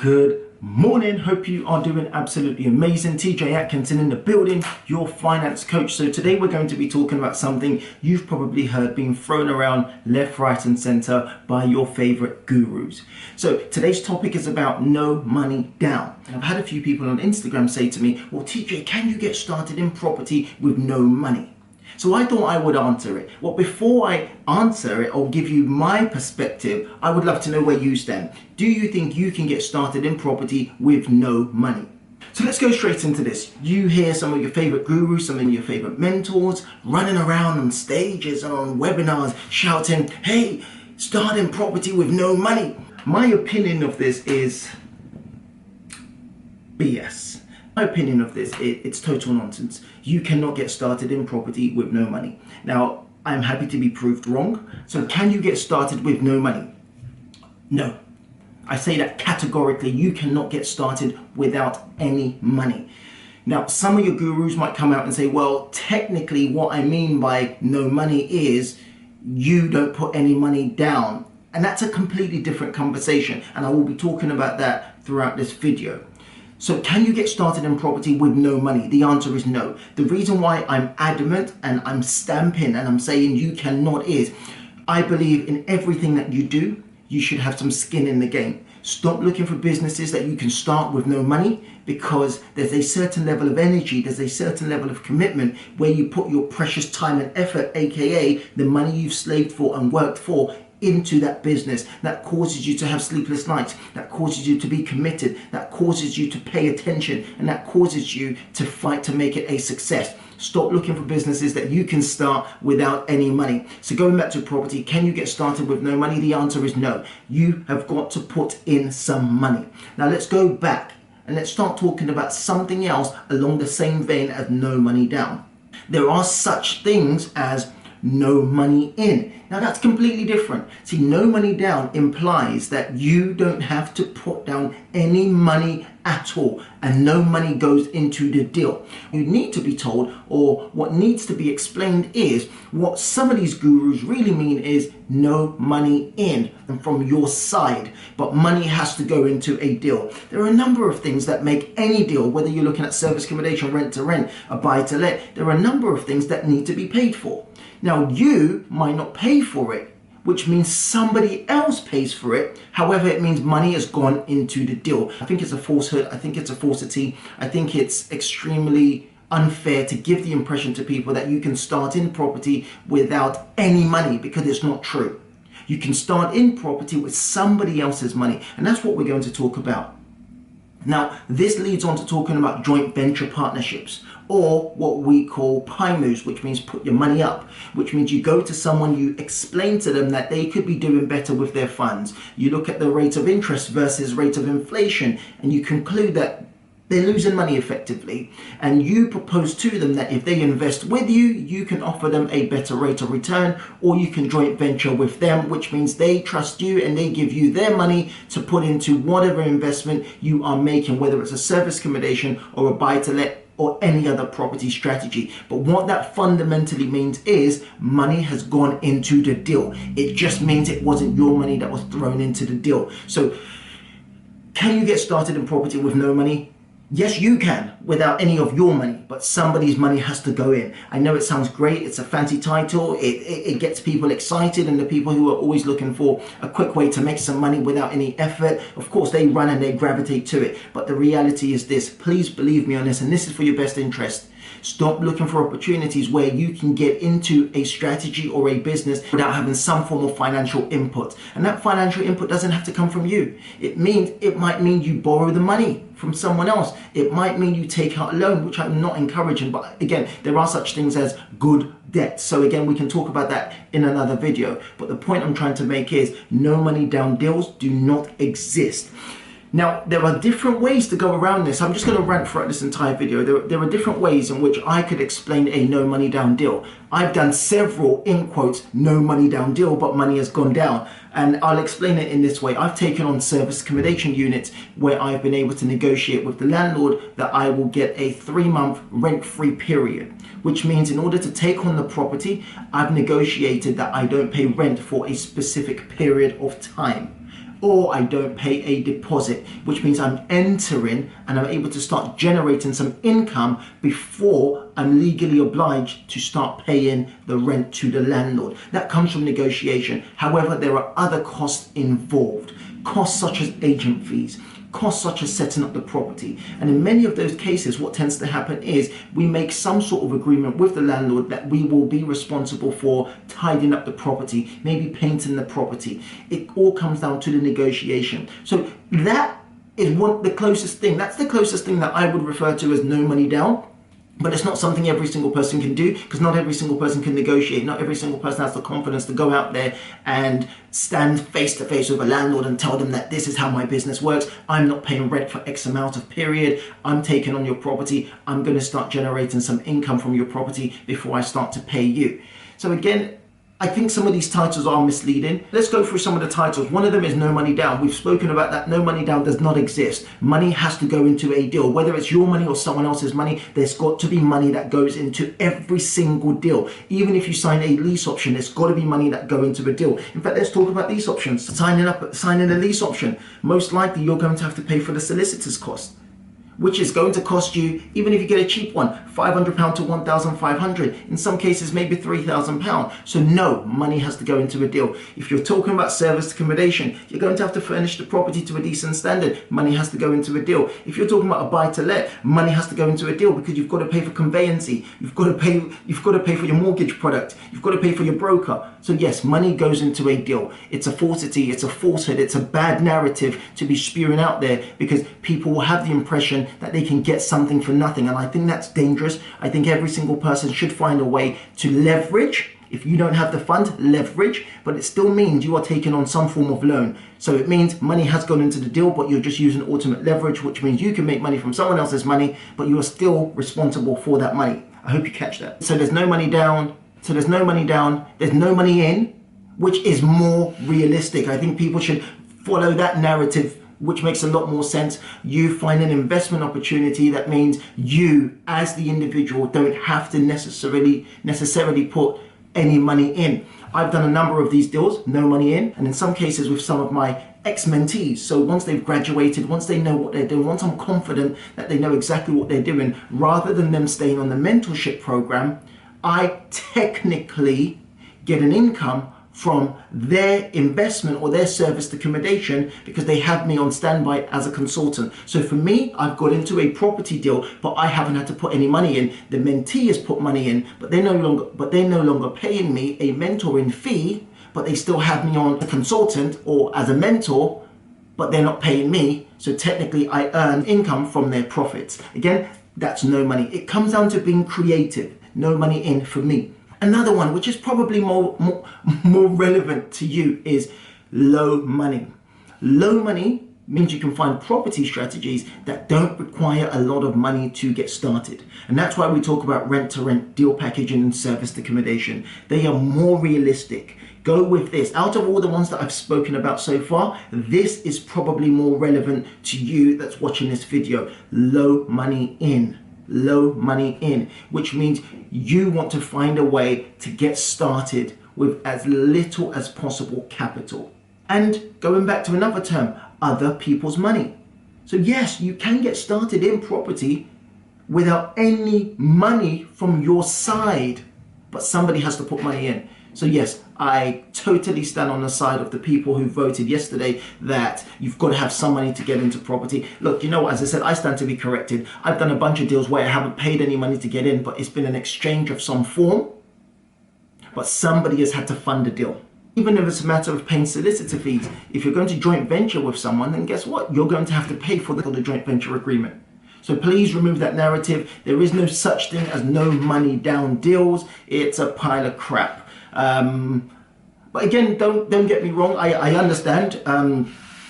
Good morning, hope you are doing absolutely amazing. TJ Atkinson in the building, your finance coach. So today we're going to be talking about something you've probably heard being thrown around left, right and center by your favorite gurus. So today's topic is about no money down. And I've had a few people on Instagram say to me, well TJ, can you get started in property with no money? So I thought I would answer it. Well, before I answer it or give you my perspective, I would love to know where you stand. Do you think you can get started in property with no money? So let's go straight into this. You hear some of your favorite gurus, some of your favorite mentors running around on stages and on webinars shouting, hey, start in property with no money. My opinion of this is BS. My opinion of this, it's total nonsense. You cannot get started in property with no money. Now, I'm happy to be proved wrong. So can you get started with no money? No. I say that categorically. You cannot get started without any money. Now, some of your gurus might come out and say, well, technically what I mean by no money is you don't put any money down. And that's a completely different conversation. And I will be talking about that throughout this video. So can you get started in property with no money? The answer is no. The reason why I'm adamant and I'm stamping and I'm saying you cannot is I believe in everything that you do, you should have some skin in the game. Stop looking for businesses that you can start with no money, because there's a certain level of energy, there's a certain level of commitment where you put your precious time and effort, aka the money you've slaved for and worked for, into that business. That causes you to have sleepless nights, that causes you to be committed, that causes you to pay attention, and that causes you to fight to make it a success. Stop looking for businesses that you can start without any money. So going back to property, can you get started with no money? The answer is no. You have got to put in some money. Now let's go back and let's start talking about something else along the same vein as no money down. There are such things as no money in. Now that's completely different. See, no money down implies that you don't have to put down any money at all, and no money goes into the deal. You need to be told, or what needs to be explained is, what some of these gurus really mean is no money in and from your side, but money has to go into a deal. There are a number of things that make any deal, whether you're looking at service accommodation, rent to rent, a buy to let, there are a number of things that need to be paid for. Now you might not pay for it, which means somebody else pays for it. However, it means money has gone into the deal. I think it's a falsehood. I think it's a falsity. I think it's extremely unfair to give the impression to people that you can start in property without any money, because it's not true. You can start in property with somebody else's money, and that's what we're going to talk about. Now, this leads on to talking about joint venture partnerships, or what we call pie moves, which means put your money up, which means you go to someone, you explain to them that they could be doing better with their funds. You look at the rate of interest versus rate of inflation, and you conclude that they're losing money effectively, and you propose to them that if they invest with you, you can offer them a better rate of return, or you can joint venture with them, which means they trust you and they give you their money to put into whatever investment you are making, whether it's a service accommodation or a buy to let or any other property strategy. But what that fundamentally means is money has gone into the deal. It just means it wasn't your money that was thrown into the deal. So can you get started in property with no money? Yes, you can, without any of your money, but somebody's money has to go in. I know it sounds great, it's a fancy title, it gets people excited, and the people who are always looking for a quick way to make some money without any effort, of course they run and they gravitate to it. But the reality is this, please believe me on this, and this is for your best interest. Stop looking for opportunities where you can get into a strategy or a business without having some form of financial input. And that financial input doesn't have to come from you. It might mean you borrow the money from someone else. It might mean you take out a loan, which I'm not encouraging, but again, there are such things as good debt. So again, we can talk about that in another video. But the point I'm trying to make is no money down deals do not exist. Now, there are different ways to go around this. I'm just going to rant throughout this entire video. There are different ways in which I could explain a no money down deal. I've done several, in quotes, no money down deal, but money has gone down. And I'll explain it in this way. I've taken on service accommodation units where I've been able to negotiate with the landlord that I will get a 3-month rent-free period, which means in order to take on the property, I've negotiated that I don't pay rent for a specific period of time. or I don't pay a deposit, which means I'm entering and I'm able to start generating some income before I'm legally obliged to start paying the rent to the landlord. That comes from negotiation. However, there are other costs involved, costs such as agent fees, costs such as setting up the property. And in many of those cases, what tends to happen is we make some sort of agreement with the landlord that we will be responsible for tidying up the property, maybe painting the property. It all comes down to the negotiation. So that is the closest thing. That's the closest thing that I would refer to as no money down. But it's not something every single person can do, because not every single person can negotiate. Not every single person has the confidence to go out there and stand face to face with a landlord and tell them that this is how my business works. I'm not paying rent for X amount of period. I'm taking on your property. I'm going to start generating some income from your property before I start to pay you. So again, I think some of these titles are misleading. Let's go through some of the titles. One of them is no money down. We've spoken about that. No money down does not exist. Money has to go into a deal. Whether it's your money or someone else's money, there's got to be money that goes into every single deal. Even if you sign a lease option, there's got to be money that go into a deal. In fact, let's talk about lease options. Signing a lease option. Most likely you're going to have to pay for the solicitor's cost, which is going to cost you, even if you get a cheap one, £500 to £1,500, in some cases maybe £3,000. So no, money has to go into a deal. If you're talking about serviced accommodation, you're going to have to furnish the property to a decent standard. Money has to go into a deal. If you're talking about a buy-to-let, money has to go into a deal, because you've got to pay for conveyancing, you've got to pay for your mortgage product, you've got to pay for your broker. So yes, money goes into a deal. It's a falsity, it's a falsehood, it's a bad narrative to be spewing out there, because people will have the impression that they can get something for nothing, and I think that's dangerous. I think every single person should find a way to leverage. If you don't have the fund, leverage, but it still means you are taking on some form of loan. So it means money has gone into the deal, but you're just using ultimate leverage, which means you can make money from someone else's money, but you are still responsible for that money. I hope you catch that. So there's no money down. There's no money in, which is more realistic. I think people should follow that narrative, which makes a lot more sense. You find an investment opportunity. That means you, as the individual, don't have to necessarily put any money in. I've done a number of these deals, no money in, and in some cases with some of my ex-mentees. So once they've graduated, once they know what they're doing, once I'm confident that they know exactly what they're doing, rather than them staying on the mentorship program, I technically get an income from their investment or their serviced accommodation, because they have me on standby as a consultant. So for me, I've got into a property deal, but I haven't had to put any money in. The mentee has put money in, but they're no longer paying me a mentoring fee, but they still have me on a consultant or as a mentor, but they're not paying me. So technically I earn income from their profits. Again, that's no money. It comes down to being creative. No money in for me. Another one, which is probably more relevant to you, is low money. Low money means you can find property strategies that don't require a lot of money to get started. And that's why we talk about rent-to-rent, deal packaging, and serviced accommodation. They are more realistic. Go with this. Out of all the ones that I've spoken about so far, this is probably more relevant to you that's watching this video. Low money in. Low money in, which means you want to find a way to get started with as little as possible capital. And going back to another term, other people's money. So yes, you can get started in property without any money from your side, but somebody has to put money in. So yes, I totally stand on the side of the people who voted yesterday that you've got to have some money to get into property. Look, you know what, as I said, I stand to be corrected. I've done a bunch of deals where I haven't paid any money to get in, but it's been an exchange of some form, but somebody has had to fund the deal. Even if it's a matter of paying solicitor fees, if you're going to joint venture with someone, then guess what? You're going to have to pay for the joint venture agreement. So please remove that narrative. There is no such thing as no money down deals. It's a pile of crap. But again, don't get me wrong. I understand.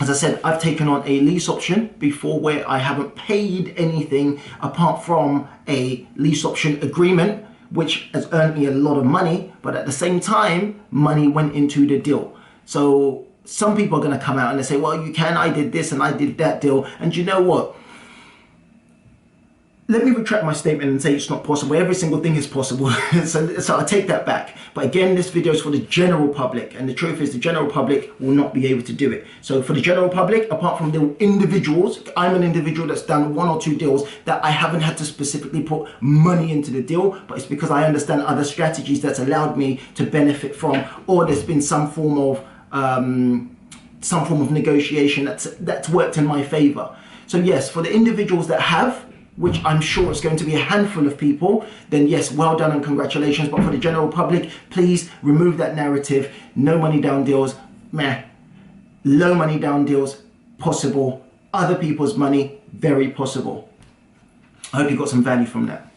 As I said, I've taken on a lease option before where I haven't paid anything apart from a lease option agreement, which has earned me a lot of money, but at the same time, money went into the deal. So some people are going to come out and they say, well, I did this and I did that deal. And you know what? let me retract my statement and say it's not possible. Every single thing is possible. so I take that back. But again, this video is for the general public, and the truth is the general public will not be able to do it. So for the general public, apart from the individuals, I'm an individual that's done 1 or 2 deals that I haven't had to specifically put money into the deal, but it's because I understand other strategies that's allowed me to benefit from, or there's been some form of negotiation that's worked in my favor. So yes, for the individuals that have, which I'm sure it's going to be a handful of people, then yes, well done and congratulations. But for the general public, please remove that narrative. No money down deals, meh. Low money down deals, possible. Other people's money, very possible. I hope you got some value from that.